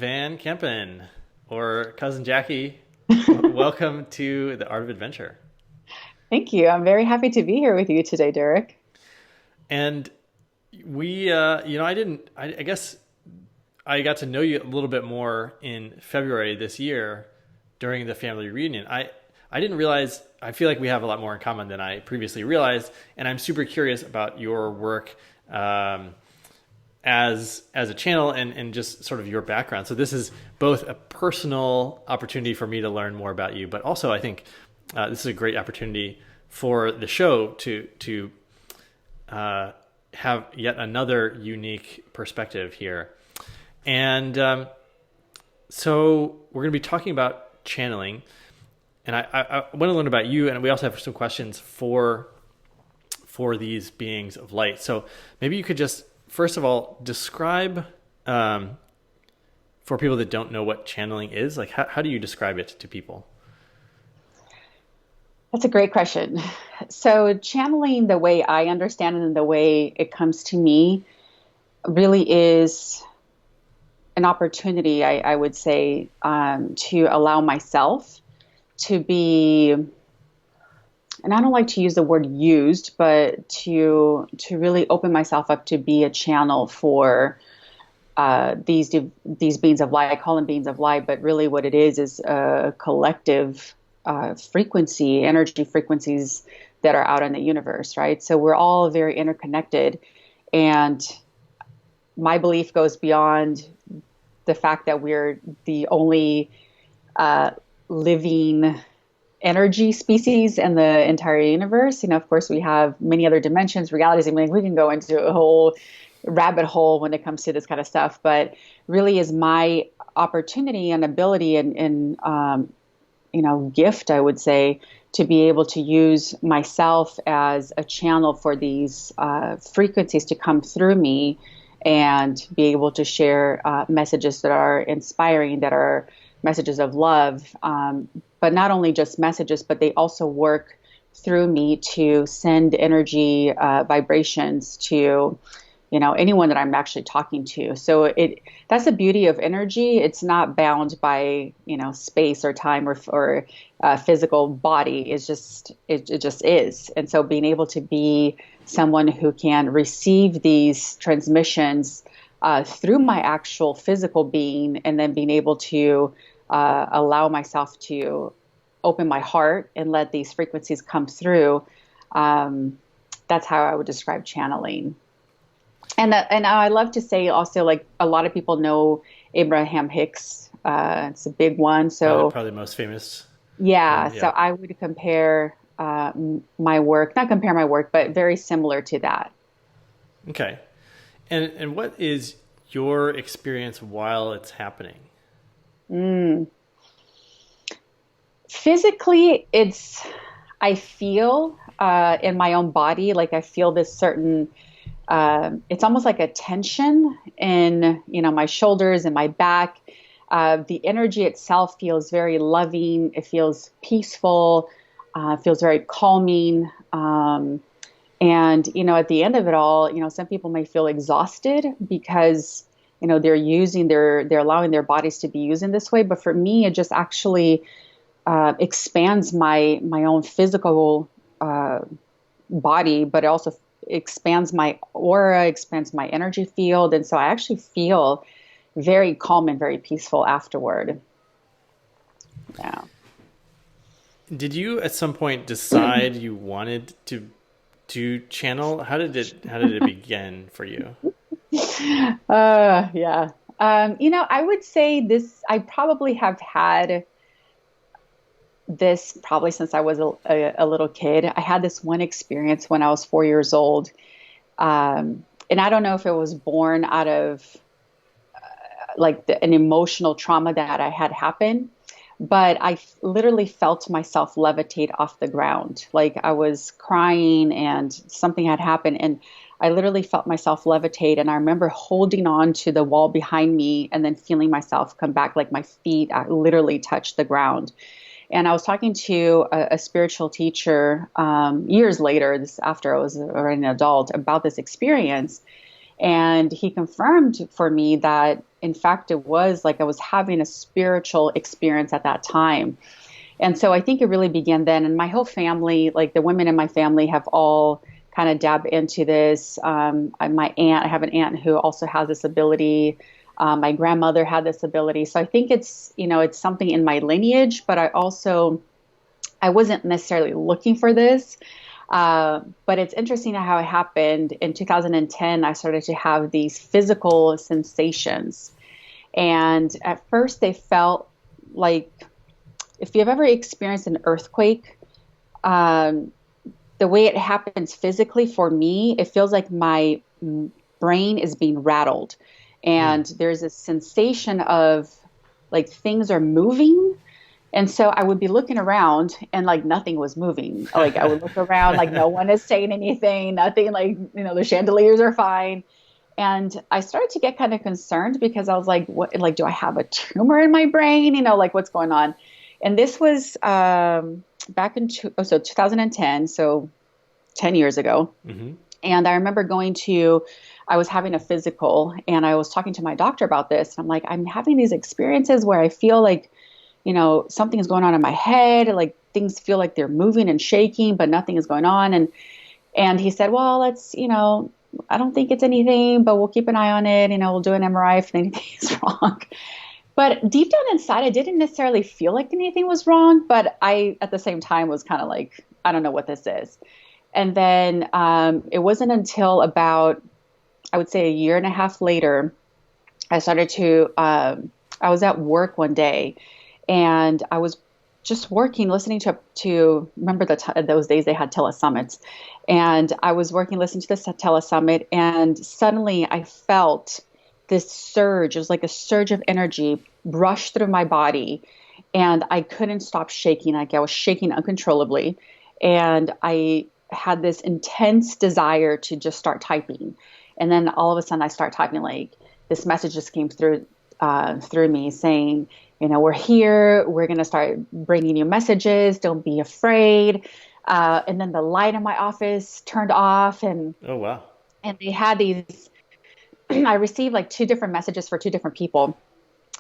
Van Campen, or Cousin Jackie. Welcome to the Art of Adventure. Thank you. I'm very happy to be here with you today, Derek. And I guess I got to know you a little bit more in February this year during the family reunion. I didn't realize, I feel like we have a lot more in common than I previously realized. And I'm super curious about your work as a channel and just sort of your background. So this is both a personal opportunity for me to learn more about you, but also I think this is a great opportunity for the show to have yet another unique perspective here. And so we're going to be talking about channeling, and I want to learn about you, and we also have some questions for these beings of light. So maybe you could just first of all describe, for people that don't know what channeling is, like how do you describe it to people? That's a great question. So, channeling, the way I understand it and the way it comes to me, really is an opportunity, I would say, to allow myself to be, and I don't like to use the word used, but to really open myself up to be a channel for these beings of light. I call them beings of light, but really what it is a collective frequency, energy frequencies that are out in the universe, right? So we're all very interconnected, and my belief goes beyond the fact that we're the only living energy species in the entire universe. Of course, we have many other dimensions, realities. I mean, we can go into a whole rabbit hole when it comes to this kind of stuff, but really is my opportunity and ability and gift, I would say, to be able to use myself as a channel for these frequencies to come through me and be able to share messages that are inspiring, that are messages of love, but not only just messages, but they also work through me to send energy vibrations to anyone that I'm actually talking to. So that's the beauty of energy. It's not bound by space or time or physical body. It just is. And so being able to be someone who can receive these transmissions through my actual physical being, and then being able to allow myself to open my heart and let these frequencies come through. That's how I would describe channeling. And I love to say also, like, a lot of people know Abraham Hicks. It's a big one. So Probably the most famous yeah, one. so Yeah. I would compare my work, not compare my work, but very similar to that. Okay. And what is your experience while it's happening? Mm. Physically, I feel in my own body, like I feel this certain, it's almost like a tension in, my shoulders and my back. The energy itself feels very loving. It feels peaceful. Feels very calming. And at the end of it all, some people may feel exhausted because, they're allowing their bodies to be used in this way. But for me, it just actually expands my own physical body, but it also expands my aura, expands my energy field. And so I actually feel very calm and very peaceful afterward. Yeah. Did you at some point decide you wanted to channel? How did it begin for you? Yeah. I would say this, I probably have had this probably since I was a little kid. I had this one experience when I was 4 years old. And I don't know if it was born out of like an emotional trauma that I had happen, but I literally felt myself levitate off the ground. Like I was crying and something had happened, and I literally felt myself levitate. And I remember holding on to the wall behind me and then feeling myself come back, like my feet literally touched the ground. And I was talking to a spiritual teacher years later, this after I was already an adult, about this experience. And he confirmed for me that, in fact, it was like I was having a spiritual experience at that time. And so I think it really began then. And my whole family, like the women in my family, have all kind of dabbed into this. My aunt, I have an aunt who also has this ability. My grandmother had this ability. So I think it's, it's something in my lineage, but I wasn't necessarily looking for this. But it's interesting how it happened. In 2010, I started to have these physical sensations. And at first they felt like, if you've ever experienced an earthquake, the way it happens physically for me, it feels like my brain is being rattled. And there's a sensation of like things are moving. And so I would be looking around and like nothing was moving. Like I would look around, like no one is saying anything, nothing, like, the chandeliers are fine. And I started to get kind of concerned because I was like, what, like, do I have a tumor in my brain? Like what's going on? And this was back in 2010, so 10 years ago. Mm-hmm. And I remember I was having a physical and I was talking to my doctor about this. And I'm like, I'm having these experiences where I feel like, something is going on in my head. Like things feel like they're moving and shaking, but nothing is going on. And he said, well, let's, I don't think it's anything, but we'll keep an eye on it. We'll do an MRI if anything is wrong. But deep down inside, I didn't necessarily feel like anything was wrong, but I, at the same time, was kind of like, I don't know what this is. And then it wasn't until about, I would say, a year and a half later, I started to, I was at work one day, and I was just working, listening to remember those days they had telesummits. And I was working, listening to the telesummit, and suddenly I felt this surge. It was like a surge of energy rushed through my body, and I couldn't stop shaking. Like I was shaking uncontrollably, and I had this intense desire to just start typing. And then all of a sudden I start typing, like this message just came through me saying, we're here, we're going to start bringing you messages. Don't be afraid. And then the light in my office turned off, and Oh, wow. And they had these, I received like two different messages for two different people.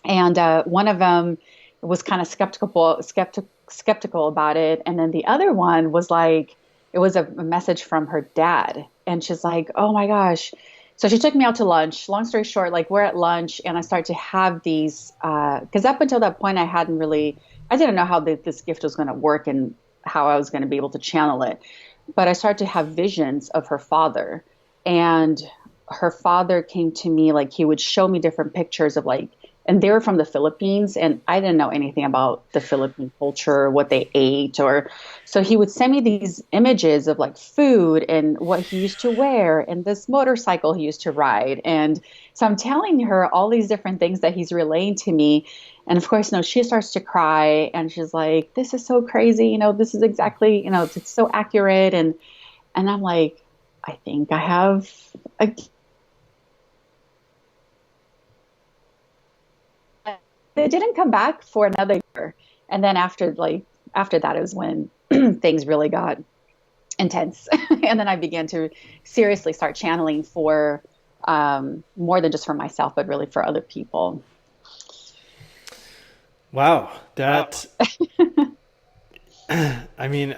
And one of them was kind of skeptical about it. And then the other one was like, it was a message from her dad. And she's like, oh my gosh. So she took me out to lunch. Long story short, like we're at lunch and I start to have these, because up until that point, I didn't know how this gift was going to work and how I was going to be able to channel it. But I started to have visions of her father. And her father came to me, like he would show me different pictures of like, and they were from the Philippines, and I didn't know anything about the Philippine culture, what they ate, so he would send me these images of like food and what he used to wear and this motorcycle he used to ride. And so I'm telling her all these different things that he's relaying to me. And of course, she starts to cry and she's like, this is so crazy. This is exactly, it's so accurate. And I'm like, I think I have a It didn't come back for another year. And then after that, it was when things really got intense. And then I began to seriously start channeling for more than just for myself, but really for other people. Wow. That, I mean,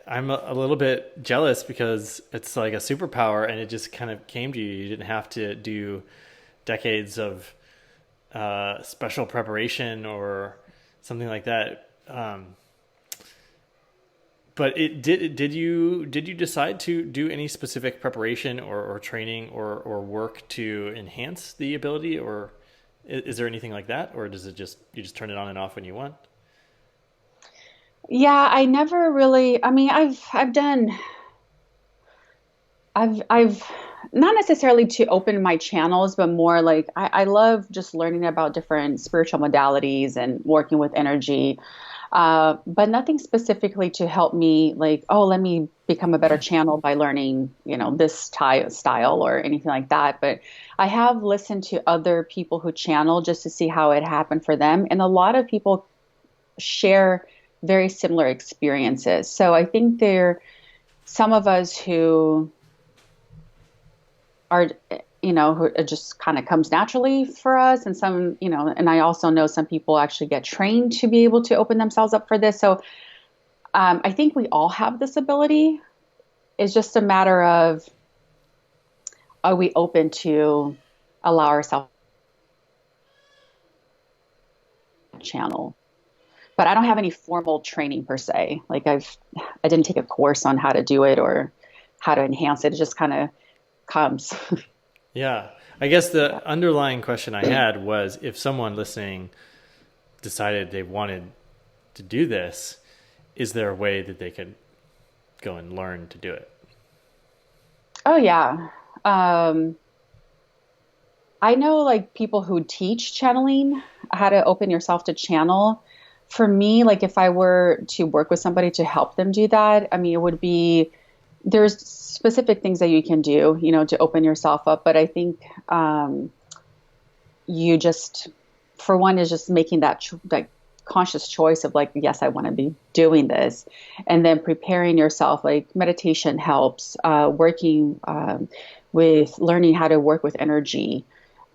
I'm a little bit jealous because it's like a superpower and it just kind of came to you. You didn't have to do decades of special preparation or something like that. But did you decide to do any specific preparation or training or work to enhance the ability, or is there anything like that, or does you just turn it on and off when you want? Yeah, I never really, I mean, I've not necessarily to open my channels, but more like I love just learning about different spiritual modalities and working with energy. But nothing specifically to help me like, oh, let me become a better channel by learning, this style or anything like that. But I have listened to other people who channel just to see how it happened for them. And a lot of people share very similar experiences. So I think some of us who are who it just kind of comes naturally for us. And some, and I also know some people actually get trained to be able to open themselves up for this. So I think we all have this ability. It's just a matter of, are we open to allow ourselves to channel? But I don't have any formal training per se. Like I didn't take a course on how to do it or how to enhance it. It just kind of comes. Yeah. I guess the underlying question I had was, if someone listening decided they wanted to do this, is there a way that they could go and learn to do it? Oh yeah. I know like people who teach channeling, how to open yourself to channel. For me, like if I were to work with somebody to help them do that, I mean, it would be, there's specific things that you can do, to open yourself up. But I think you just, for one, is just making that conscious choice of like, yes, I want to be doing this, and then preparing yourself. Like meditation helps, working with learning how to work with energy,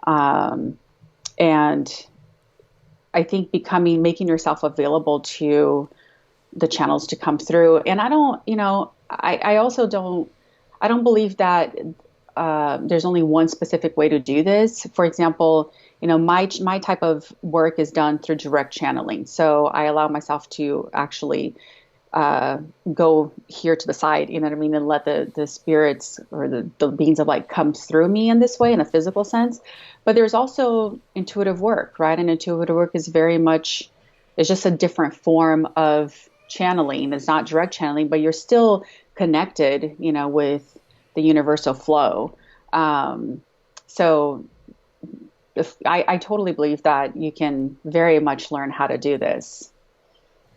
and I think making yourself available to the channels to come through. And I don't, I also I don't believe that there's only one specific way to do this. For example, my type of work is done through direct channeling. So I allow myself to actually go here to the side, you know what I mean, and let the spirits or the beings of light come through me in this way, in a physical sense. But there's also intuitive work, right? And intuitive work is it's just a different form of channeling. It's not direct channeling, but you're still connected, with the universal flow. So I totally believe that you can very much learn how to do this.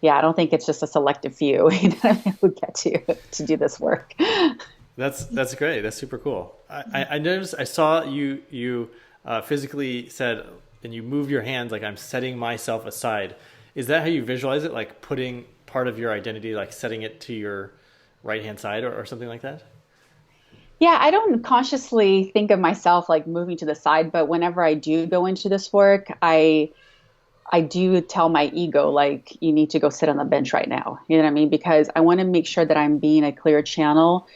Yeah, I don't think it's just a selective few who get to do this work. That's great. That's super cool. I noticed, I saw you physically said, and you move your hands like I'm setting myself aside. Is that how you visualize it? Like putting part of your identity, like setting it to your right hand side or something like that? Yeah, I don't consciously think of myself like moving to the side, but whenever I do go into this work, I do tell my ego, like, you need to go sit on the bench right now. You know what I mean? Because I want to make sure that I'm being a clear channel.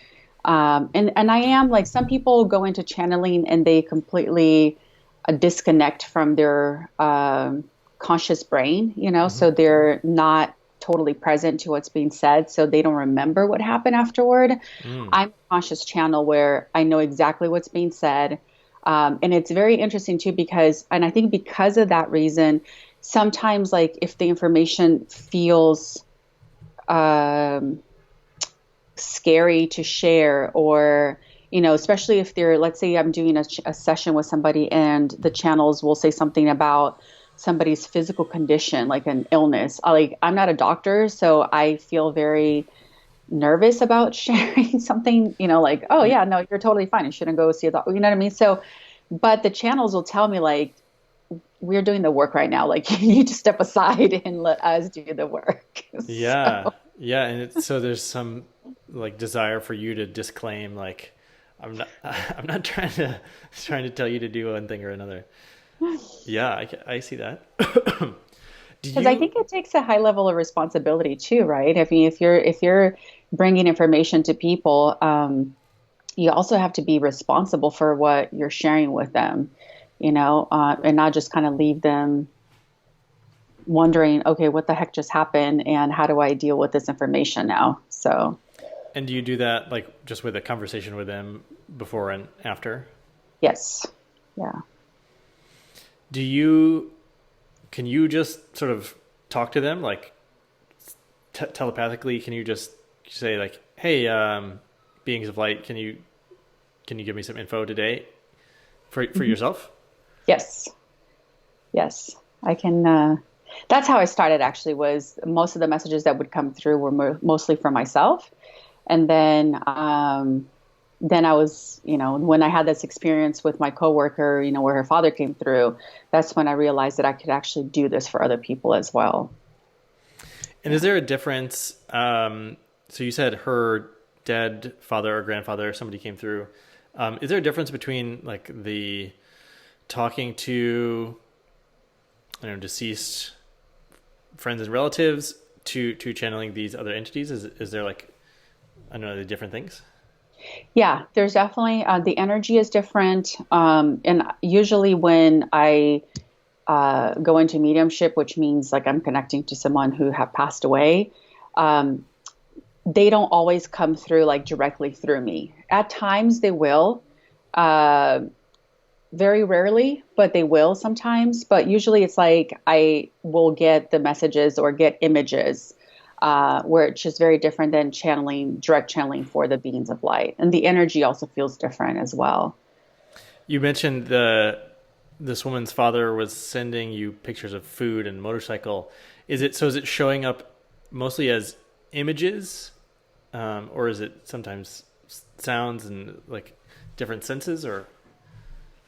And I am, like, some people go into channeling and they completely disconnect from their conscious brain, so they're not totally present to what's being said. So they don't remember what happened afterward. I'm a conscious channel where I know exactly what's being said. And it's very interesting too, and I think because of that reason, sometimes like if the information feels scary to share, or especially if let's say I'm doing a session with somebody and the channels will say something about somebody's physical condition, like an illness. I'm not a doctor, so I feel very nervous about sharing something, like, oh yeah, no, you're totally fine, you shouldn't go see a doctor, you know what I mean? So, but the channels will tell me, like, we're doing the work right now, like, you need to step aside and let us do the work. Yeah. So. Yeah. And so there's some like desire for you to disclaim, like, I'm not trying to tell you to do one thing or another. Yeah, I see that. Because I think it takes a high level of responsibility too, right? I mean, if you're bringing information to people, you also have to be responsible for what you're sharing with them, and not just kind of leave them wondering, okay, what the heck just happened, and how do I deal with this information now? So. And do you do that like just with a conversation with them before and after? Yes. Yeah. Can you just sort of talk to them like telepathically? Can you just say like, hey, beings of light, can you give me some info today for yourself? Yes. I can. That's how I started, actually. Was most of the messages that would come through were mostly for myself. And then I was, when I had this experience with my coworker, where her father came through, that's when I realized that I could actually do this for other people as well. And is there a difference? So you said her dead father or grandfather, somebody came through. Is there a difference between like the talking to, I don't know, deceased friends and relatives to channeling these other entities? Is there like, I don't know, the different things? Yeah, there's definitely the energy is different. And usually when I go into mediumship, which means like I'm connecting to someone who have passed away, um, they don't always come through like directly through me. At times they will, uh, very rarely, but they will sometimes. But usually it's like I will get the messages or get images, where it's just very different than channeling, direct channeling for the beings of light. And the energy also feels different as well. You mentioned this woman's father was sending you pictures of food and motorcycle. Is it showing up mostly as images, or is it sometimes sounds and like different senses? Or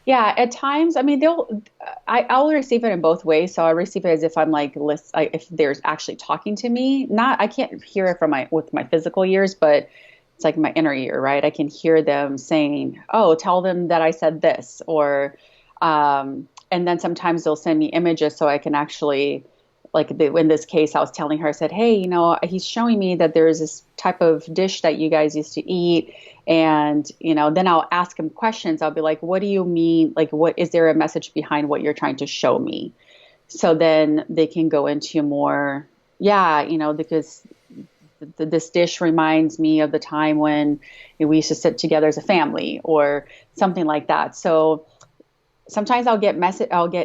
Yeah, at times, I mean, I'll receive it in both ways. So I receive it as if I'm like, if there's actually talking to me. Not, I can't hear it with my physical ears, but it's like my inner ear, right? I can hear them saying, "Oh, tell them that I said this," and then sometimes they'll send me images so I can actually, in this case, I was telling her, I said, "Hey, he's showing me that there's this type of dish that you guys used to eat." And, then I'll ask him questions. I'll be like, "What do you mean? Like, what is there a message behind what you're trying to show me?" So then they can go into more, yeah, because this dish reminds me of the time when we used to sit together as a family or something like that. So sometimes I'll get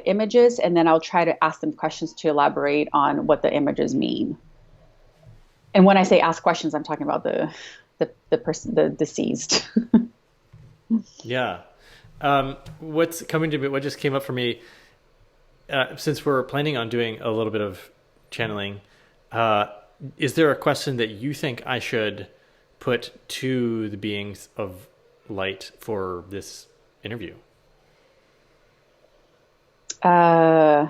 images, and then I'll try to ask them questions to elaborate on what the images mean. And when I say ask questions, I'm talking about the person, the deceased. yeah, what's coming to me? What just came up for me, since we're planning on doing a little bit of channeling, is there a question that you think I should put to the beings of light for this interview? I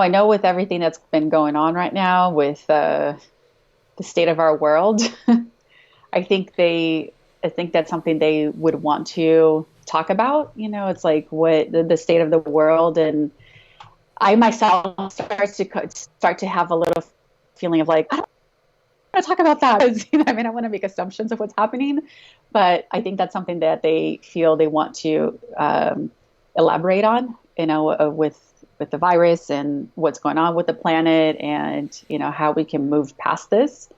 know with everything that's been going on right now with the state of our world, I think that's something they would want to talk about. It's like what the state of the world, and I myself start to have a little feeling of like, I don't want to talk about that. 'Cause, I mean, I want to make assumptions of what's happening, but I think that's something that they feel they want to elaborate on, with the virus and what's going on with the planet, and how we can move past this.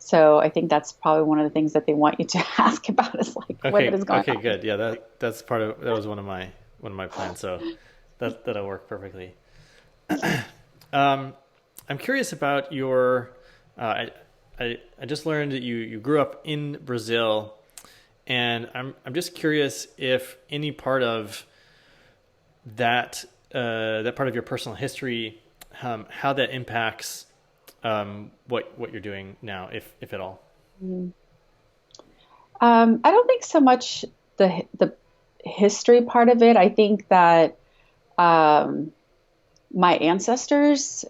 So I think that's probably one of the things that they want you to ask about is like what is going on. Okay, good. Yeah, that was one of my plans. So that'll work perfectly. I'm curious about your. I just learned that you grew up in Brazil, and I'm just curious if any part of that part of your personal history, how that impacts what you're doing now, if at all. I don't think so much the history part of it. I think that my ancestors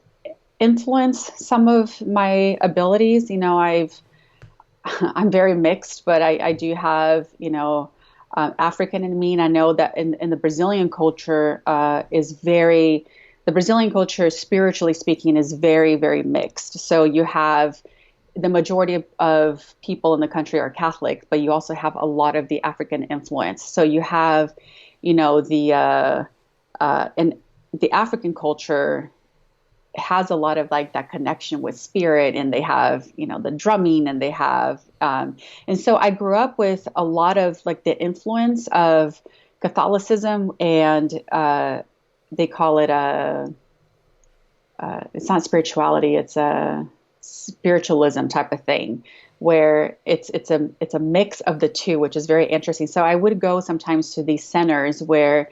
influence some of my abilities. I'm very mixed, but I do have, African in me. And I know that in the Brazilian culture, the Brazilian culture, spiritually speaking, is very, very mixed. So you have the majority of people in the country are Catholic, but you also have a lot of the African influence. So you have, and the African culture has a lot of like that connection with spirit, and they have, the drumming, and they have, and so I grew up with a lot of like the influence of Catholicism, and they call it it's not spirituality, it's a spiritualism type of thing, where it's a mix of the two, which is very interesting. So I would go sometimes to these centers where,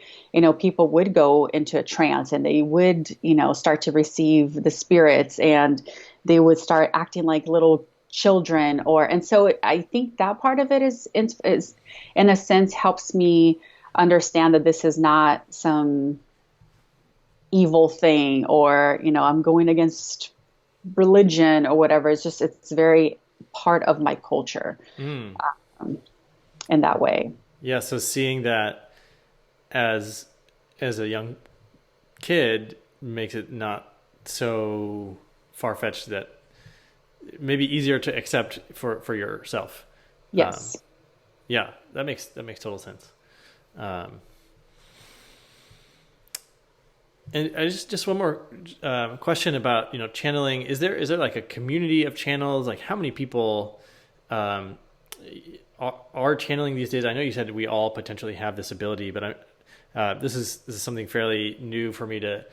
people would go into a trance, and they would, start to receive the spirits, and they would start acting like little children, and so I think that part of it is in a sense helps me understand that this is not some evil thing, or, I'm going against religion or whatever. It's very part of my culture. in that way. Yeah. So seeing that as a young kid makes it not so far-fetched, that maybe easier to accept for yourself. Yes. Yeah, that makes total sense. Um, and I just one more question about, channeling. Is there like a community of channels? Like, how many people um, are channeling these days? I know you said we all potentially have this ability, but this is something fairly new for me to,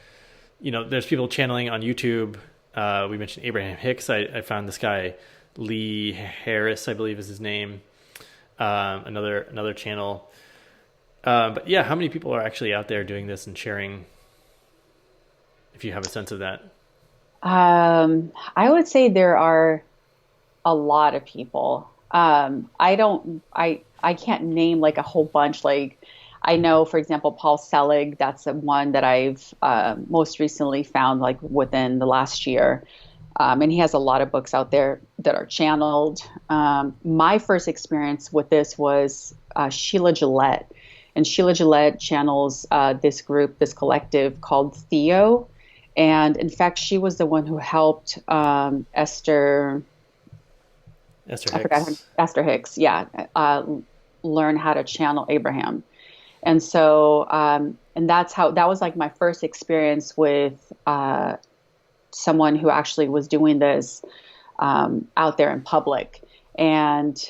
there's people channeling on YouTube. We mentioned Abraham Hicks. I found this guy, Lee Harris, I believe is his name. Another channel. But yeah, how many people are actually out there doing this and sharing, if you have a sense of that? I would say there are a lot of people. I can't name like a whole bunch. Like, I know, for example, Paul Selig, that's the one that I've most recently found, like within the last year. And he has a lot of books out there that are channeled. My first experience with this was Sheila Gillette. And Sheila Gillette channels this group, this collective called Theo. And in fact, she was the one who helped Esther Hicks. I forgot her, Esther Hicks, yeah, learn how to channel Abraham. And so, and that was like my first experience with someone who actually was doing this out there in public. And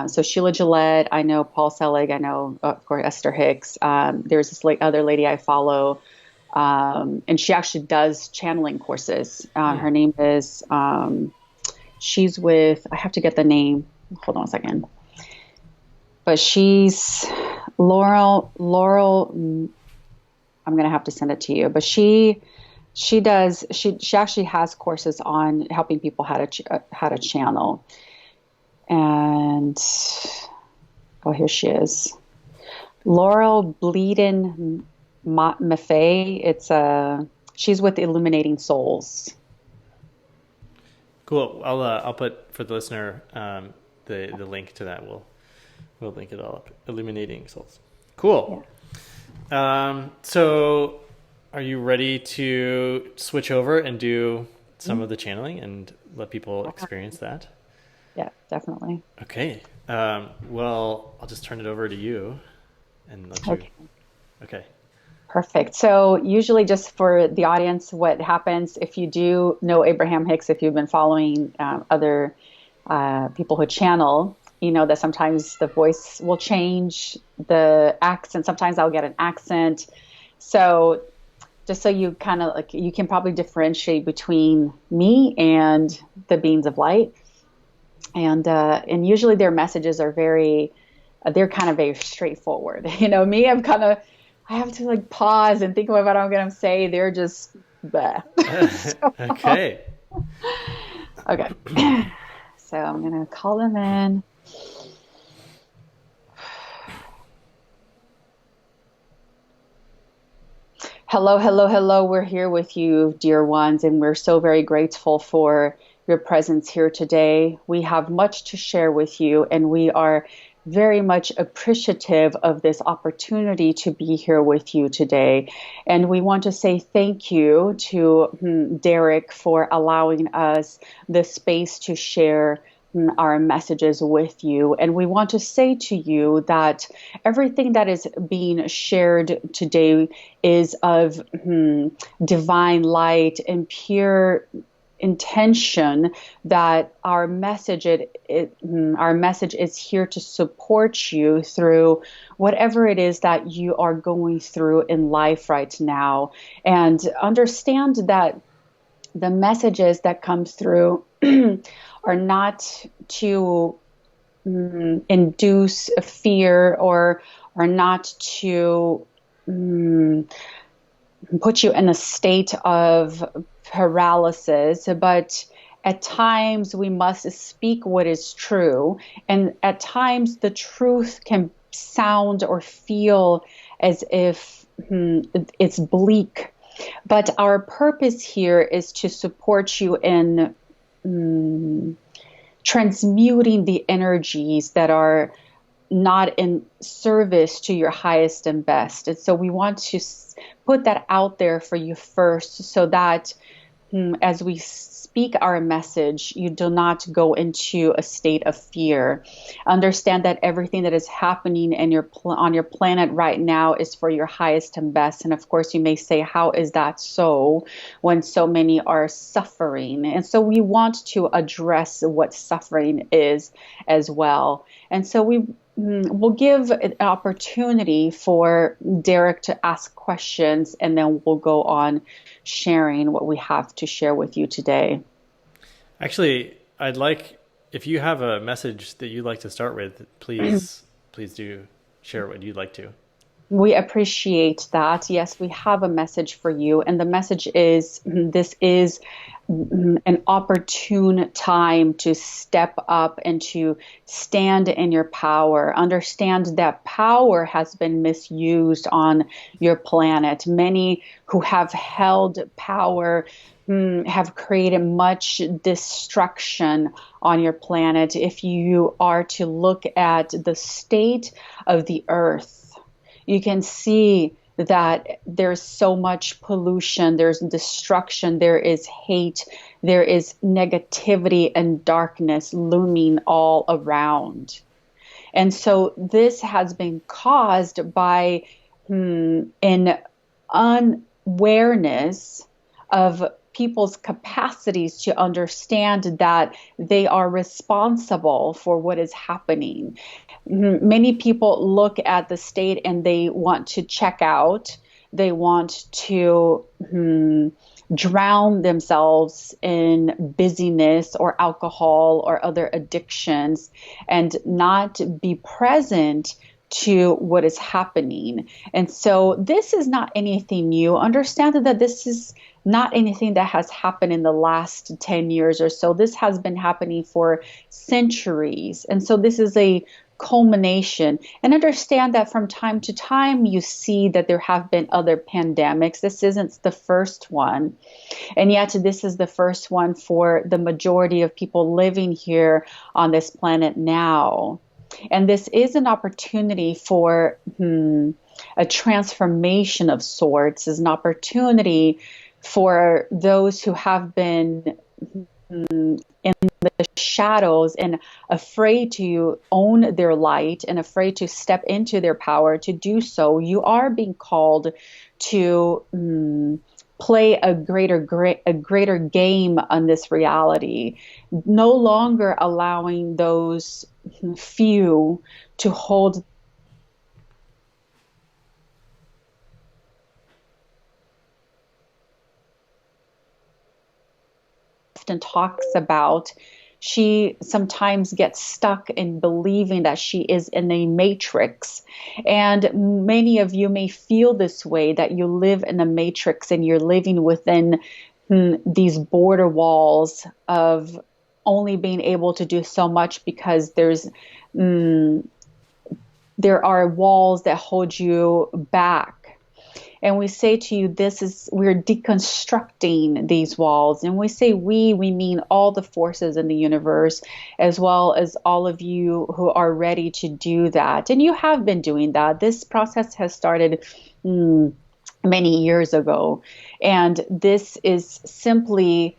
so Sheila Gillette, I know Paul Selig, I know, of course, Esther Hicks. There's this other lady I follow, and she actually does channeling courses. Her name is, she's with, I have to get the name. Hold on a second. But she's Laurel, I'm going to have to send it to you, but she actually has courses on helping people how to channel. And here she is, Laurel Bleeden Maffei. She's with Illuminating Souls. Cool. I'll put, for the listener, the link to that. We'll link it all up. Illuminating Souls. Cool. Yeah. So are you ready to switch over and do some of the channeling and let people experience that? Yeah, definitely. Okay. Well, I'll just turn it over to you and let you. Okay. Perfect. So usually, just for the audience, what happens if you do know Abraham Hicks, if you've been following other people who channel, you know that sometimes the voice will change, the accent. Sometimes I'll get an accent. So just so you kind of like, you can probably differentiate between me and the beings of light. And usually their messages are they're kind of very straightforward. Me, I have to like pause and think about what I'm going to say. They're just, bleh. Okay. Okay. So I'm going to call them in. Hello, hello, hello. We're here with you, dear ones, and we're so very grateful for your presence here today. We have much to share with you, and we are very much appreciative of this opportunity to be here with you today. And we want to say thank you to Derek for allowing us the space to share our messages with you. And we want to say to you that everything that is being shared today is of divine light and pure intention, that our message is here to support you through whatever it is that you are going through in life right now. And understand that the messages that come through are not to induce fear or are not to put you in a state of paralysis, but at times we must speak what is true. And at times the truth can sound or feel as if it's bleak. But our purpose here is to support you in transmuting the energies that are not in service to your highest and best. And so we want to put that out there for you first, so that as we speak our message, you do not go into a state of fear. Understand that everything that is happening in on your planet right now is for your highest and best. And of course, you may say, how is that so when so many are suffering? And so we want to address what suffering is as well. And so we'll give an opportunity for Derek to ask questions, and then we'll go on sharing what we have to share with you today. Actually, I'd like, if you have a message that you'd like to start with, please do share what you'd like to. We appreciate that. Yes, we have a message for you. And the message is, this is an opportune time to step up and to stand in your power. Understand that power has been misused on your planet. Many who have held power have created much destruction on your planet. If you are to look at the state of the earth, you can see that there's so much pollution, there's destruction, there is hate, there is negativity and darkness looming all around. And so this has been caused by an unawareness of people's capacities to understand that they are responsible for what is happening. Many people look at the state and they want to check out. They want to drown themselves in busyness or alcohol or other addictions and not be present to what is happening. And so this is not anything new. Understand that this is not anything that has happened in the last 10 years or so. This has been happening for centuries. And so this is a culmination. And understand that from time to time, you see that there have been other pandemics. This isn't the first one. And yet this is the first one for the majority of people living here on this planet now. And this is an opportunity for a transformation of sorts, is an opportunity for those who have been in the shadows and afraid to own their light and afraid to step into their power to do so. You are being called to play a greater game on this reality, no longer allowing those few to hold often talks about. She sometimes gets stuck in believing that she is in a matrix. And many of you may feel this way, that you live in a matrix and you're living within these border walls of only being able to do so much because there are walls that hold you back. And we say to you, we're deconstructing these walls. And we say we mean all the forces in the universe, as well as all of you who are ready to do that. And you have been doing that. This process has started many years ago. And this is simply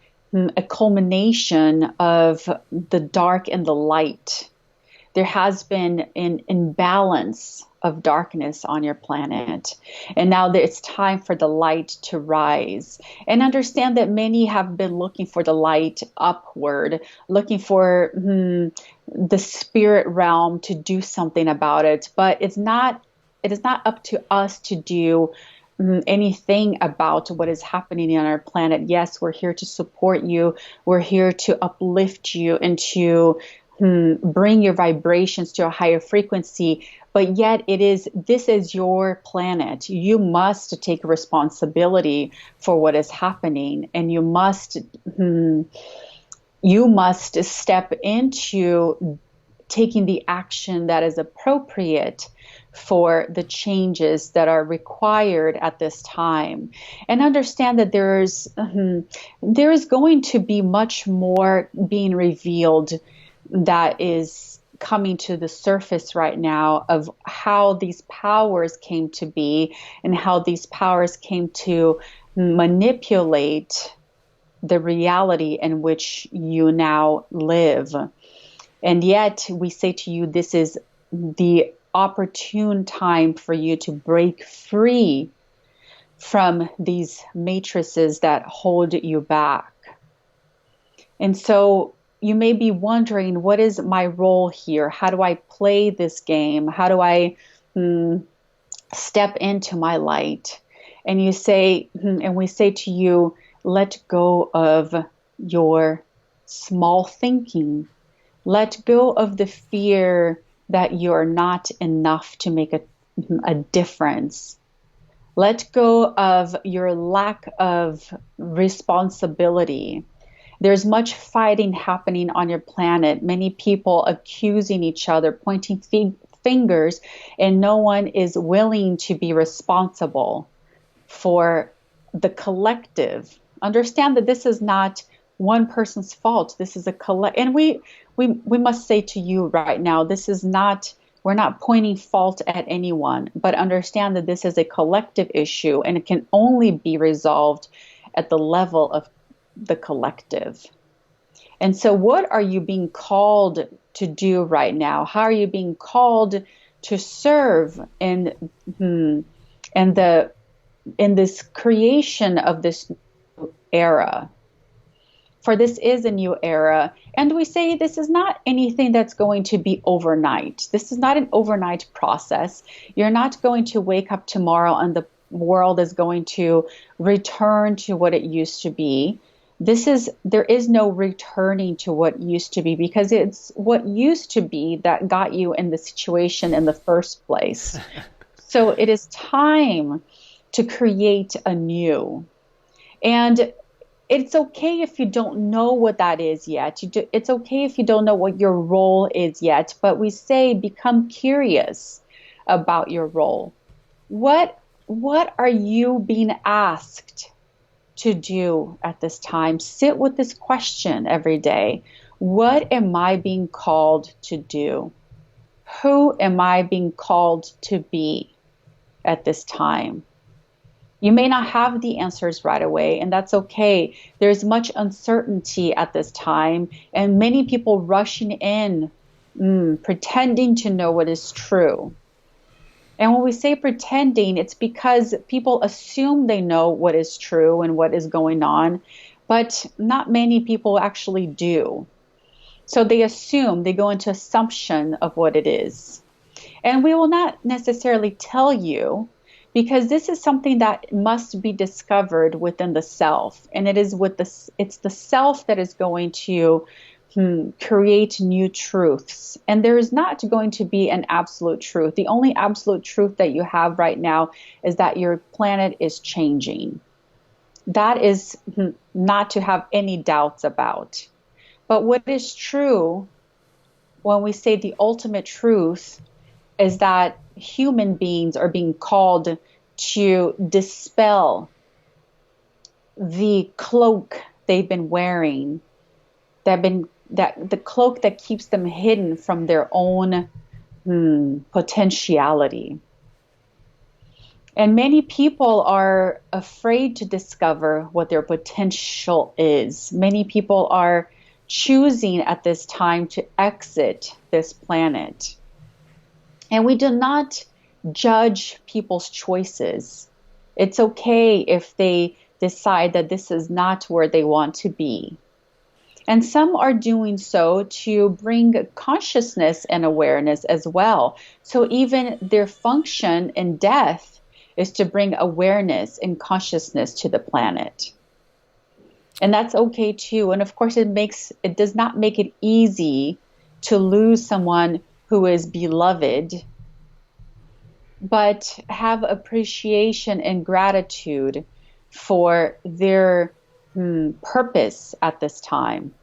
a culmination of the dark and the light. There has been an imbalance of darkness on your planet. And now that it's time for the light to rise. And understand that many have been looking for the light upward, looking for the spirit realm to do something about it. But it is not up to us to do anything about what is happening on our planet. Yes, we're here to support you. We're here to uplift you and to bring your vibrations to a higher frequency. But yet this is your planet. You must take responsibility for what is happening, and you must step into taking the action that is appropriate for the changes that are required at this time. And understand that there is going to be much more being revealed that is coming to the surface right now of how these powers came to be and how these powers came to manipulate the reality in which you now live. And yet we say to you, this is the opportune time for you to break free from these matrices that hold you back. And so you may be wondering, what is my role here? How do I play this game? How do I step into my light? And you say, and we say to you, let go of your small thinking. Let go of the fear that you're not enough to make a difference. Let go of your lack of responsibility. There's much fighting happening on your planet, many people accusing each other, pointing fingers, and no one is willing to be responsible for the collective. Understand that this is not one person's fault. This is a and we must say to you right now, this is not, we're not pointing fault at anyone, but understand that this is a collective issue and it can only be resolved at the level of the collective. And so what are you being called to do right now? How are you being called to serve in this creation of this era? For this is a new era. And we say this is not anything that's going to be overnight. This is not an overnight process. You're not going to wake up tomorrow and the world is going to return to what it used to be. There is no returning to what used to be, because it's what used to be that got you in the situation in the first place. So it is time to create anew. And it's okay if you don't know what that is yet. It's okay if you don't know what your role is yet, but we say become curious about your role. What are you being asked to do at this time? Sit with this question every day. What am I being called to do? Who am I being called to be at this time? You may not have the answers right away, and that's okay. There's much uncertainty at this time, and many people rushing in, pretending to know what is true. And when we say pretending, it's because people assume they know what is true and what is going on, but not many people actually do. So they assume, they go into assumption of what it is. And we will not necessarily tell you, because this is something that must be discovered within the self. And it's the self that is going to create new truths. And there is not going to be an absolute truth. The only absolute truth that you have right now is that your planet is changing. That is not to have any doubts about. But what is true when we say the ultimate truth is that human beings are being called to dispel the cloak they've been wearing, that the cloak that keeps them hidden from their own potentiality. And many people are afraid to discover what their potential is. Many people are choosing at this time to exit this planet. And we do not judge people's choices. It's okay if they decide that this is not where they want to be. And some are doing so to bring consciousness and awareness as well. So even their function in death is to bring awareness and consciousness to the planet. And that's okay too. And of course, it does not make it easy to lose someone who is beloved, but have appreciation and gratitude for their purpose at this time.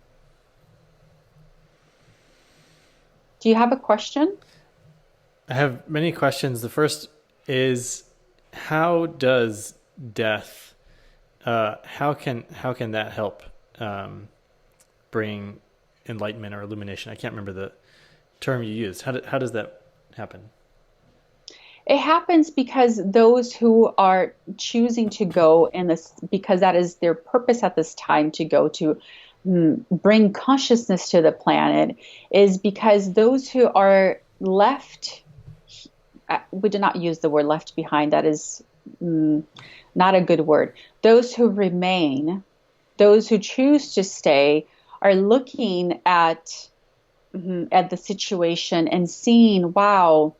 Do you have a question? I have many questions. The first is, how does death, how can that help bring enlightenment or illumination? I can't remember term you use. How does that happen? It happens because those who are choosing to go in this, because that is their purpose at this time to go to bring consciousness to the planet, is because those who are left, we do not use the word left behind, that is not a good word. Those who remain, those who choose to stay, are looking at the situation and seeing, wow,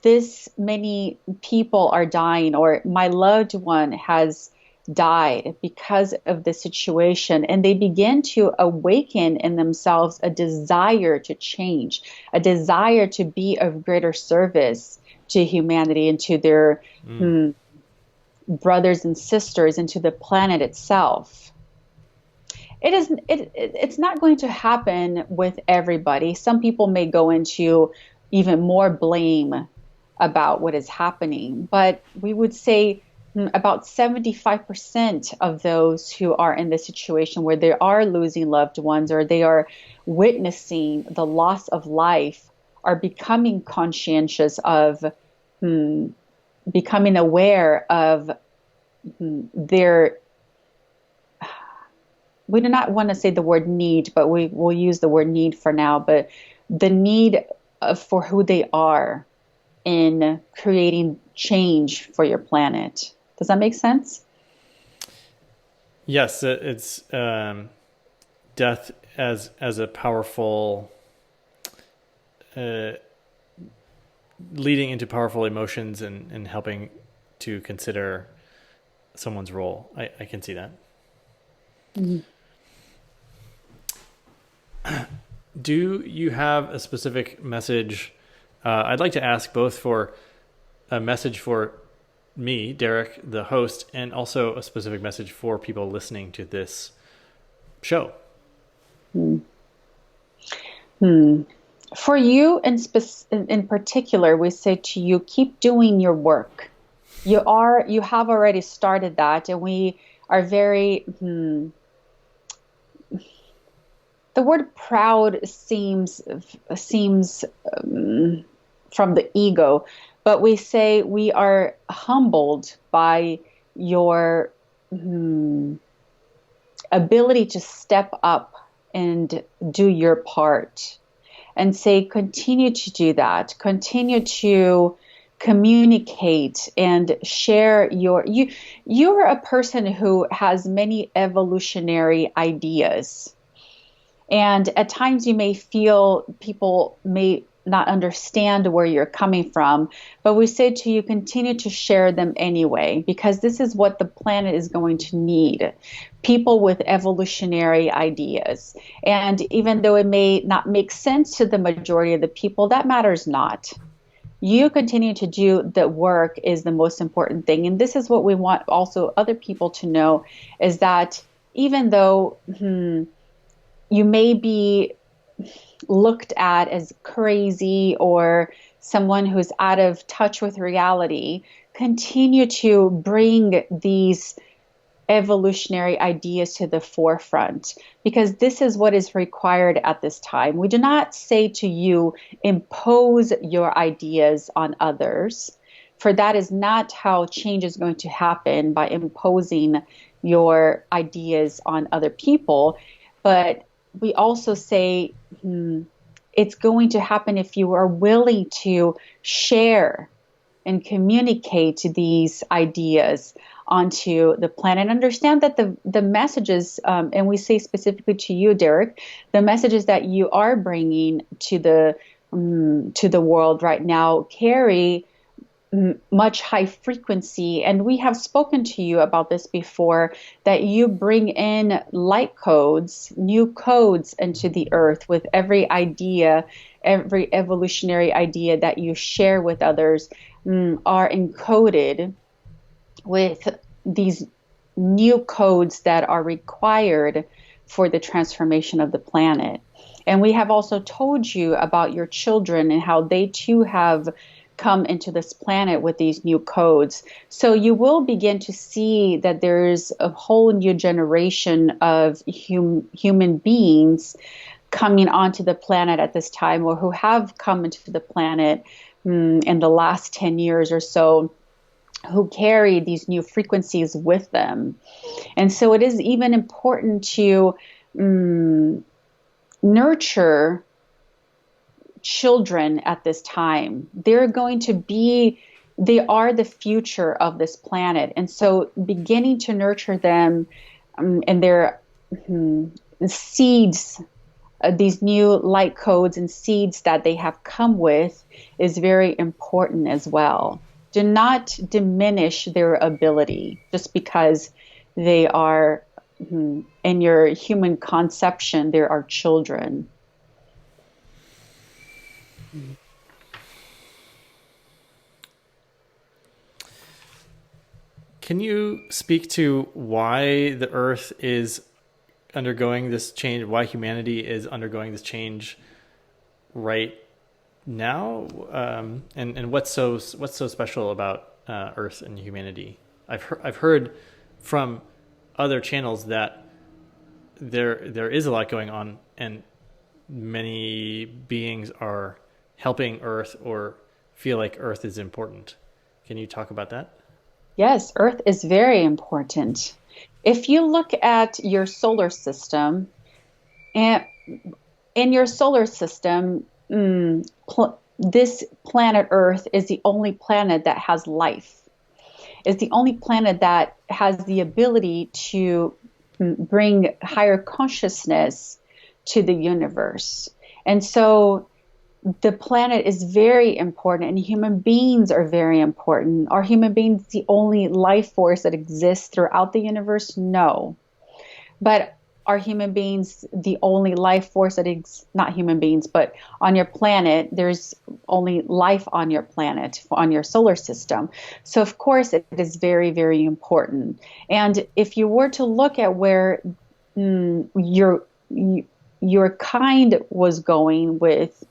this many people are dying, or my loved one has died because of the situation. And they begin to awaken in themselves a desire to change, a desire to be of greater service to humanity and to their brothers and sisters and to the planet itself. It's not going to happen with everybody. Some people may go into even more blame about what is happening, but we would say about 75% of those who are in this situation where they are losing loved ones or they are witnessing the loss of life are becoming conscientious of, becoming aware of their, we do not want to say the word need, but we will use the word need for now, but the need for who they are in creating change for your planet. Does that make sense? Yes, it's death as a powerful, leading into powerful emotions and helping to consider someone's role. I can see that. Mm-hmm. Do you have a specific message? I'd like to ask both for a message for me, Derek, the host, and also a specific message for people listening to this show. For you in particular, we say to you, keep doing your work. You have already started that, and we are very, the word proud seems from the ego, but we say we are humbled by your ability to step up and do your part, and say continue to do that, continue to communicate and share you're a person who has many evolutionary ideas, and at times you may feel people may not understand where you're coming from, but we say to you, continue to share them anyway, because this is what the planet is going to need. People with evolutionary ideas. And even though it may not make sense to the majority of the people, that matters not. You continue to do the work is the most important thing. And this is what we want also other people to know, is that even though you may be looked at as crazy or someone who's out of touch with reality, continue to bring these evolutionary ideas to the forefront, because this is what is required at this time. We do not say to you, impose your ideas on others, for that is not how change is going to happen, by imposing your ideas on other people. But we also say it's going to happen if you are willing to share and communicate these ideas onto the planet. Understand that the messages, and we say specifically to you, Derek, the messages that you are bringing to the world right now carry much high frequency. And we have spoken to you about this before, that you bring in light codes, new codes into the earth with every idea, every evolutionary idea that you share with others are encoded with these new codes that are required for the transformation of the planet. And we have also told you about your children and how they too have come into this planet with these new codes. So you will begin to see that there's a whole new generation of human beings coming onto the planet at this time, or who have come into the planet in the last 10 years or so, who carry these new frequencies with them. And so it is even important to nurture children at this time. They are the future of this planet. And so beginning to nurture them and their seeds, these new light codes and seeds that they have come with, is very important as well. Do not diminish their ability just because they are, in your human conception, there are children. Can you speak to why the Earth is undergoing this change, why humanity is undergoing this change right now, and what's so special about Earth and humanity? I've heard from other channels that there is a lot going on, and many beings are helping Earth or feel like Earth is important. Can you talk about that? Yes, Earth is very important. If you look at your solar system, and in your solar system, this planet Earth is the only planet that has life. It's the only planet that has the ability to bring higher consciousness to the universe. And so the planet is very important, and human beings are very important. Are human beings the only life force that exists throughout the universe? No. But are human beings the only life force that not human beings, but on your planet, there's only life on your planet, on your solar system. So of course it is very, very important. And if you were to look at where your kind was going with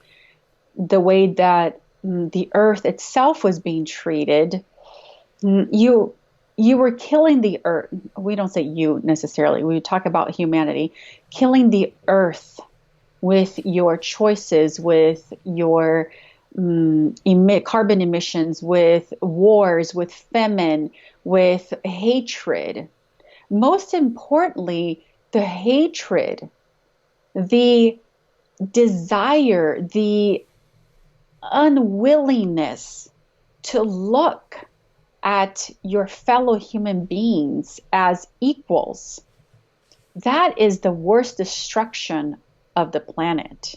the way that the Earth itself was being treated, you were killing the Earth. We don't say you necessarily. We talk about humanity. Killing the Earth with your choices, with your carbon emissions, with wars, with famine, with hatred. Most importantly, the hatred, the desire, the unwillingness to look at your fellow human beings as equals. That is the worst destruction of the planet.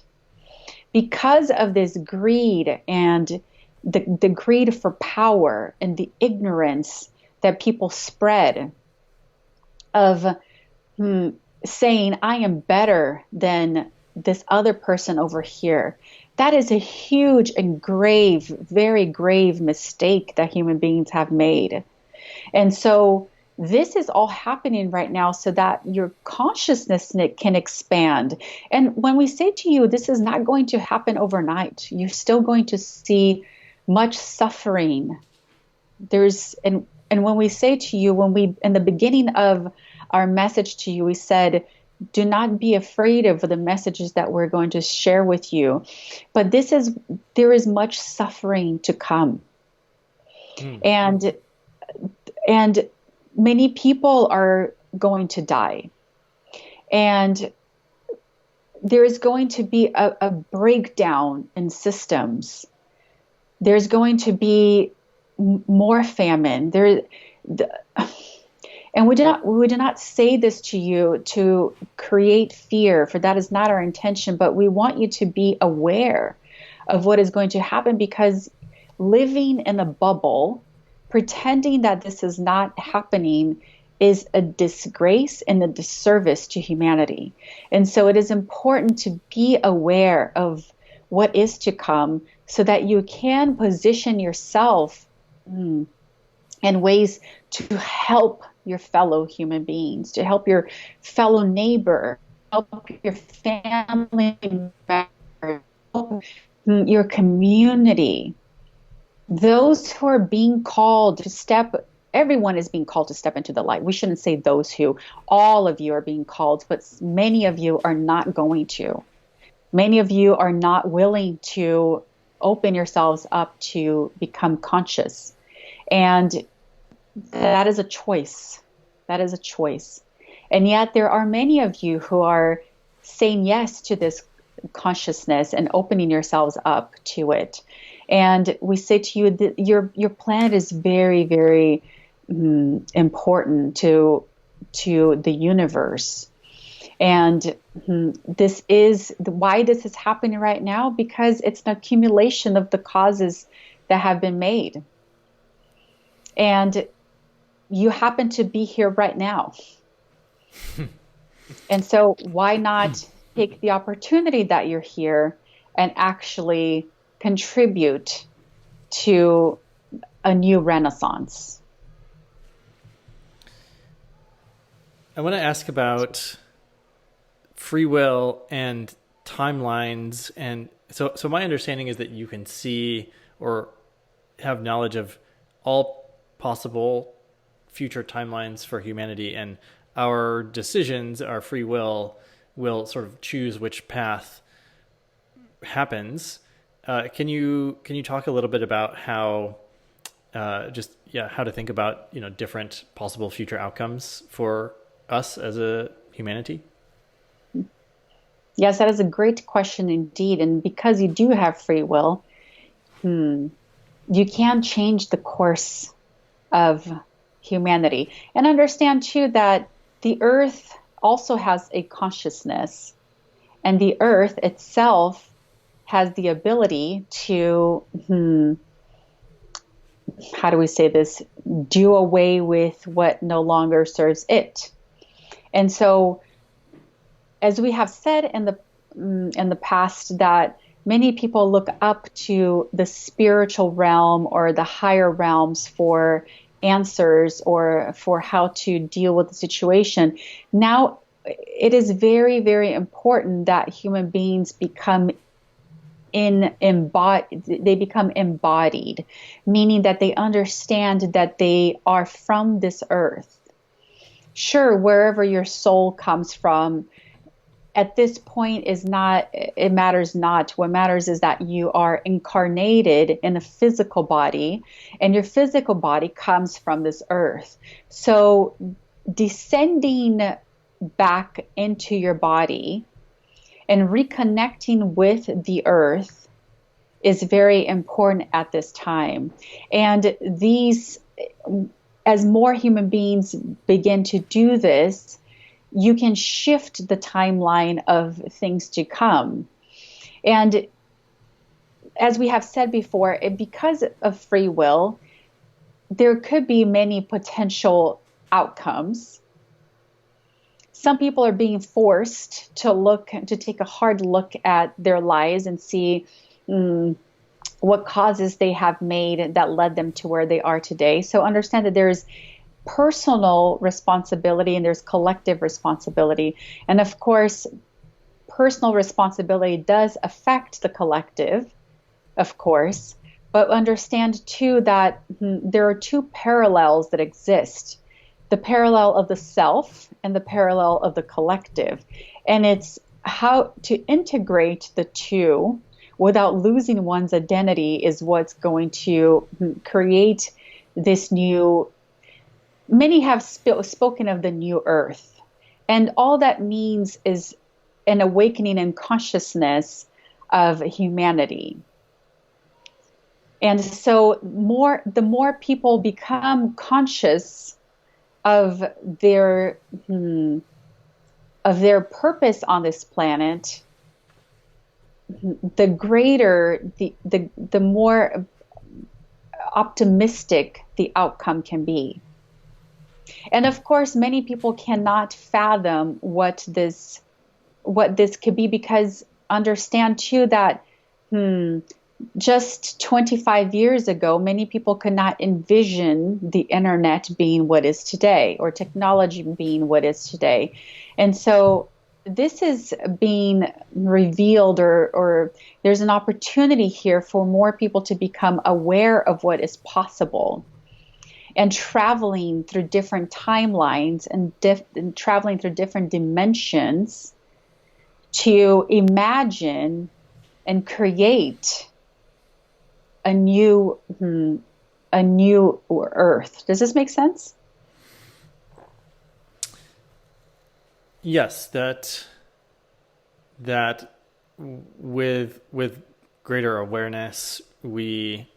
Because of this greed and the greed for power and the ignorance that people spread of saying, I am better than this other person over here. That is a huge and grave, very grave mistake that human beings have made. And so this is all happening right now so that your consciousness can expand. And when we say to you, this is not going to happen overnight, you're still going to see much suffering. And when we say to you, in the beginning of our message to you, we said, do not be afraid of the messages that we're going to share with you. But there is much suffering to come. And many people are going to die. And there is going to be a breakdown in systems. There's going to be more famine. And we do not say this to you to create fear, for that is not our intention, but we want you to be aware of what is going to happen, because living in a bubble, pretending that this is not happening, is a disgrace and a disservice to humanity. And so it is important to be aware of what is to come so that you can position yourself in ways to help your fellow human beings, to help your fellow neighbor, help your family member, help your community. Those who are being called to everyone is being called to step into the light. We shouldn't say those who, all of you are being called, but many of you are not going to. Many of you are not willing to open yourselves up to become conscious. And that is a choice. That is a choice. And yet there are many of you who are saying yes to this consciousness and opening yourselves up to it. And we say to you that your planet is very, very important to the universe. And this is why this is happening right now, because it's an accumulation of the causes that have been made. And you happen to be here right now. And so why not take the opportunity that you're here and actually contribute to a new renaissance? I want to ask about free will and timelines. And so my understanding is that you can see or have knowledge of all possible future timelines for humanity, and our decisions, our free will sort of choose which path happens. Can you talk a little bit about how how to think about different possible future outcomes for us as a humanity? Yes, that is a great question indeed. And because you do have free will, you can change the course of humanity. And understand too that the earth also has a consciousness, and the earth itself has the ability to, how do we say this, do away with what no longer serves it. And so, as we have said in the past, that many people look up to the spiritual realm or the higher realms for answers or for how to deal with the situation. Now, it is very, very important that human beings become embodied, meaning that they understand that they are from this earth. Sure, wherever your soul comes from, at this point it matters not. What matters is that you are incarnated in a physical body, and your physical body comes from this earth. So descending back into your body and reconnecting with the earth is very important at this time. And as more human beings begin to do this, you can shift the timeline of things to come. And as we have said before, because of free will, there could be many potential outcomes. Some people are being forced to take a hard look at their lives and see what causes they have made that led them to where they are today. So understand that there's personal responsibility and there's collective responsibility. And of course, personal responsibility does affect the collective, of course, but understand too that there are two parallels that exist: the parallel of the self and the parallel of the collective. And it's how to integrate the two without losing one's identity is what's going to create this new. Many have spoken of the new earth, and all that means is an awakening in consciousness of humanity. And so the more people become conscious of their purpose on this planet, the greater the more optimistic the outcome can be. And of course, many people cannot fathom what this could be, because understand too that just 25 years ago, many people could not envision the internet being what is today, or technology being what is today. And so this is being revealed, or there's an opportunity here for more people to become aware of what is possible, and traveling through different timelines and traveling through different dimensions to imagine and create a new earth. Does this make sense? Yes, that with greater awareness, we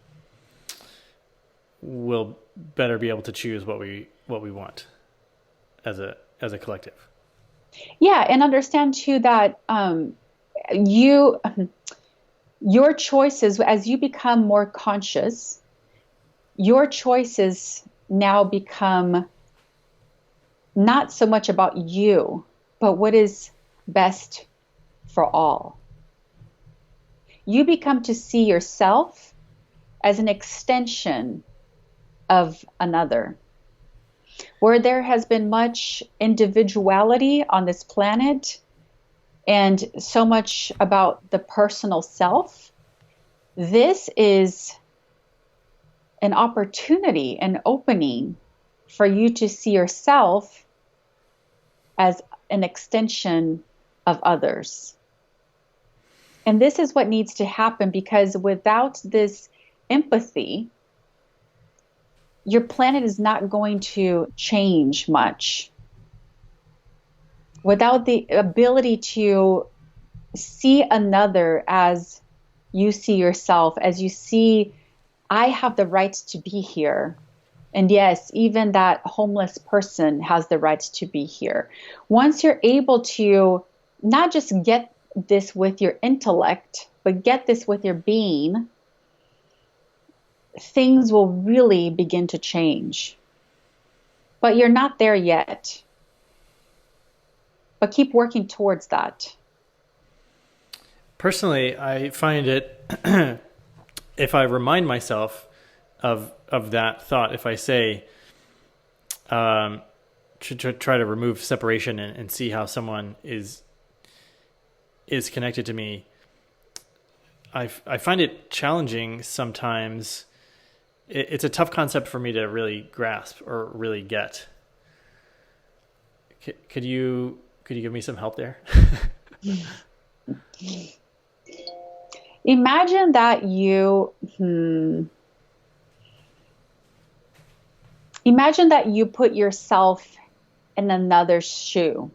will better be able to choose what we want as a collective. Yeah, and understand too that you your choices, as you become more conscious, your choices now become not so much about you, but what is best for all. You become to see yourself as an extension of another. Where there has been much individuality on this planet and so much about the personal self, this is an opportunity, an opening for you to see yourself as an extension of others. And this is what needs to happen, because without this empathy, your planet is not going to change much. Without the ability to see another as you see yourself, as you see, I have the rights to be here. And yes, even that homeless person has the rights to be here. Once you're able to not just get this with your intellect, but get this with your being, things will really begin to change. But you're not there yet. But keep working towards that. Personally, I find it, if I remind myself of that thought, if I say, to try to remove separation and see how someone is connected to me, I find it challenging sometimes. It's a tough concept for me to really grasp or really get. Could you give me some help there? Imagine that you put yourself in another's shoe,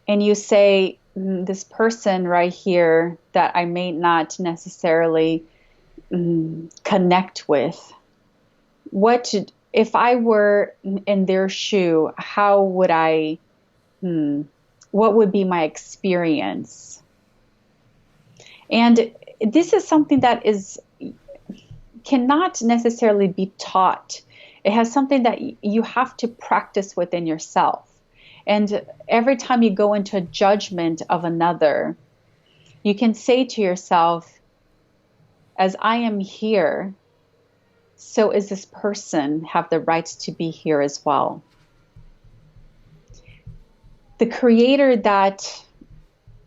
and you say, this person right here that I may not necessarily connect with, if I were in their shoe, how would I, what would be my experience? And this is something that cannot necessarily be taught. It has something that you have to practice within yourself. And every time you go into a judgment of another, you can say to yourself, as I am here, so is this person have the rights to be here as well. The creator that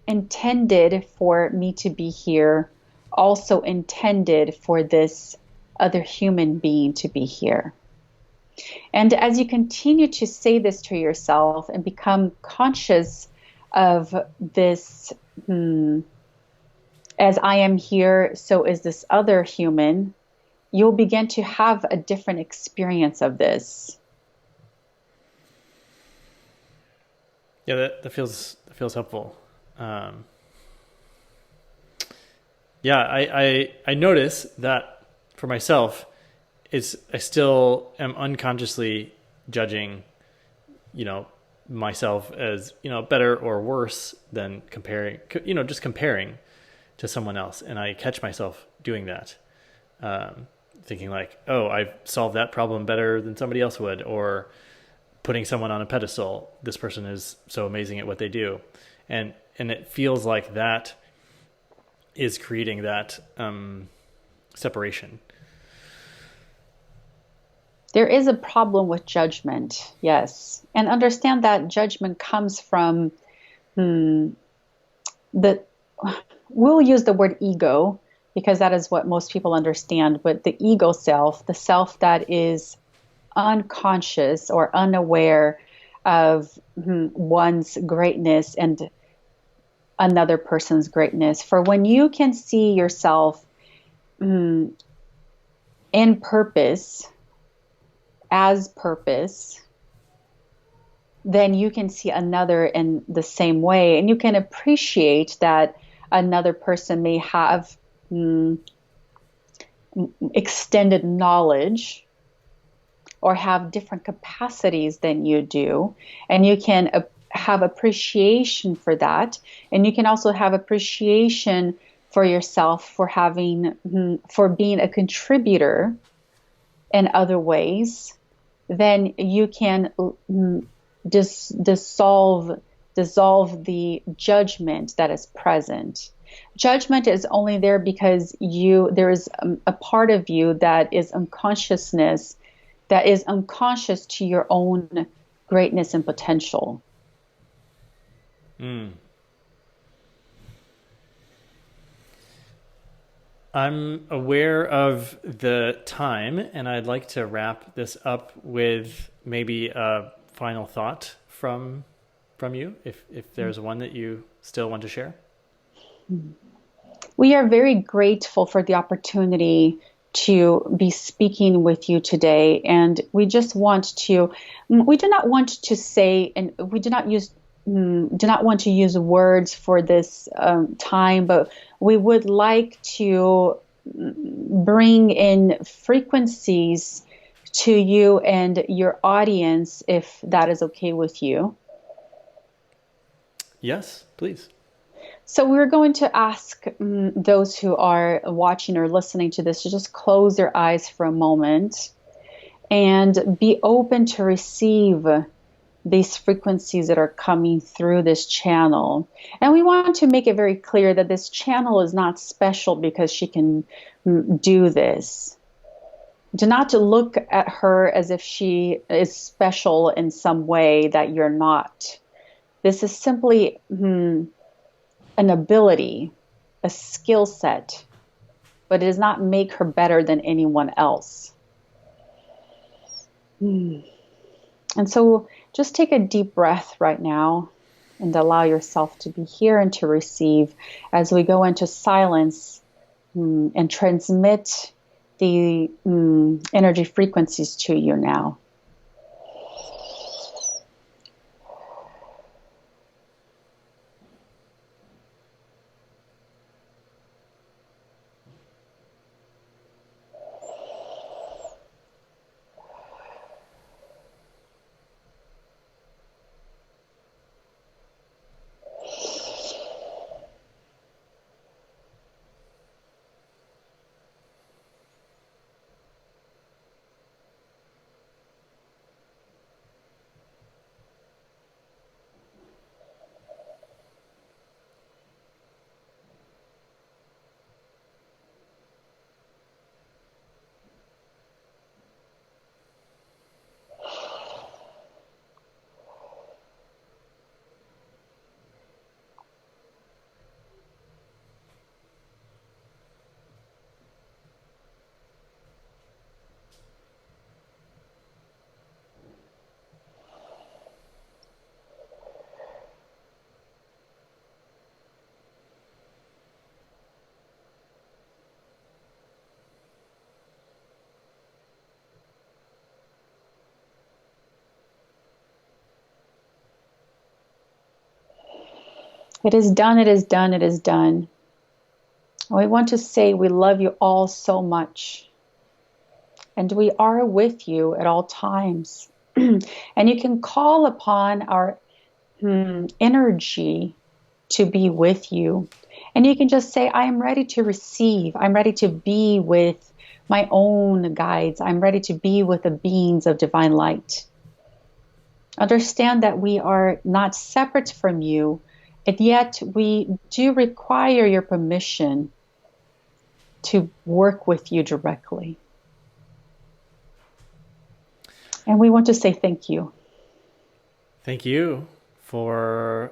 intended for me to be here also intended for this other human being to be here. And as you continue to say this to yourself and become conscious of this, as I am here, so is this other human, you'll begin to have a different experience of this. Yeah, that feels helpful. I notice that for myself, I still am unconsciously judging, myself as, better or worse than just comparing to someone else. And I catch myself doing that, thinking like, oh, I've solved that problem better than somebody else would, or putting someone on a pedestal. This person is so amazing at what they do. And it feels like that is creating that separation. There is a problem with judgment, yes. And understand that judgment comes from we'll use the word ego, because that is what most people understand, but the ego self, the self that is unconscious or unaware of one's greatness and another person's greatness. For when you can see yourself in purpose, as purpose, then you can see another in the same way. And you can appreciate that another person may have extended knowledge or have different capacities than you do. And you can have appreciation for that. And you can also have appreciation for yourself for being a contributor in other ways. Then you can dissolve the judgment that is present. Judgment is only there because there is a part of you that is unconscious to your own greatness and potential. I'm aware of the time, and I'd like to wrap this up with maybe a final thought from you, if there's one that you still want to share. We are very grateful for the opportunity to be speaking with you today, and we do not want to say, and we do not want to use words for this time, but we would like to bring in frequencies to you and your audience, if that is okay with you. Yes, please. So we're going to ask those who are watching or listening to this to just close their eyes for a moment and be open to receive these frequencies that are coming through this channel. And we want to make it very clear that this channel is not special because she can do this. Do not look at her as if she is special in some way that you're not. This is simply an ability, a skill set, but it does not make her better than anyone else. And so just take a deep breath right now and allow yourself to be here and to receive as we go into silence and transmit the energy frequencies to you now. It is done, it is done, it is done. We want to say we love you all so much. And we are with you at all times. And you can call upon our energy to be with you. And you can just say, I am ready to receive. I'm ready to be with my own guides. I'm ready to be with the beings of divine light. Understand that we are not separate from you, and yet we do require your permission to work with you directly. And we want to say thank you. Thank you for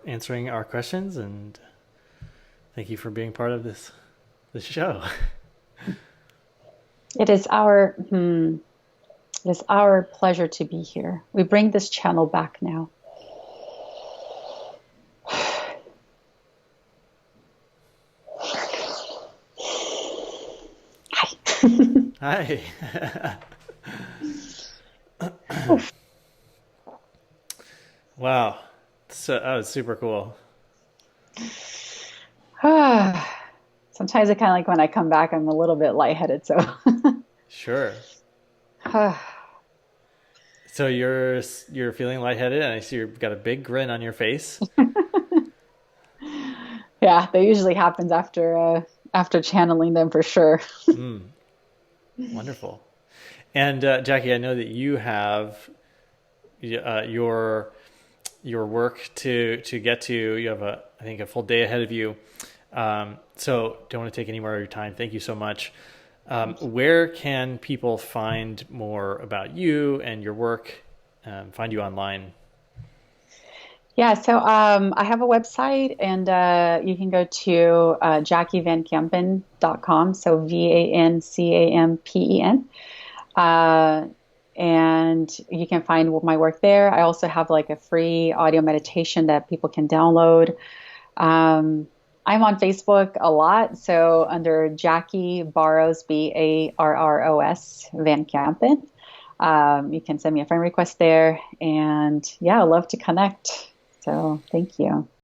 answering our questions, and thank you for being part of this show. It is our pleasure to be here. We bring this channel back now. Hi. Wow. So that was super cool. Sometimes I kind of like when I come back, I'm a little bit lightheaded. So, Sure. So you're feeling lightheaded, and I see you've got a big grin on your face. yeah, that usually happens after channeling them for sure. Mm, wonderful. And Jackie, I know that you have your work to get to. You have I think a full day ahead of you. So don't want to take any more of your time. Thank you so much. Where can people find more about you and your work? Find you online. Yeah, so I have a website, and you can go to JackieVanCampen.com. So VANCAMPEN. Uh, and you can find my work there. I also have like a free audio meditation that people can download. Um, I'm on Facebook a lot, so under Jackie Barros, Barros Van Campen. You can send me a friend request there, and yeah, I love to connect. So thank you.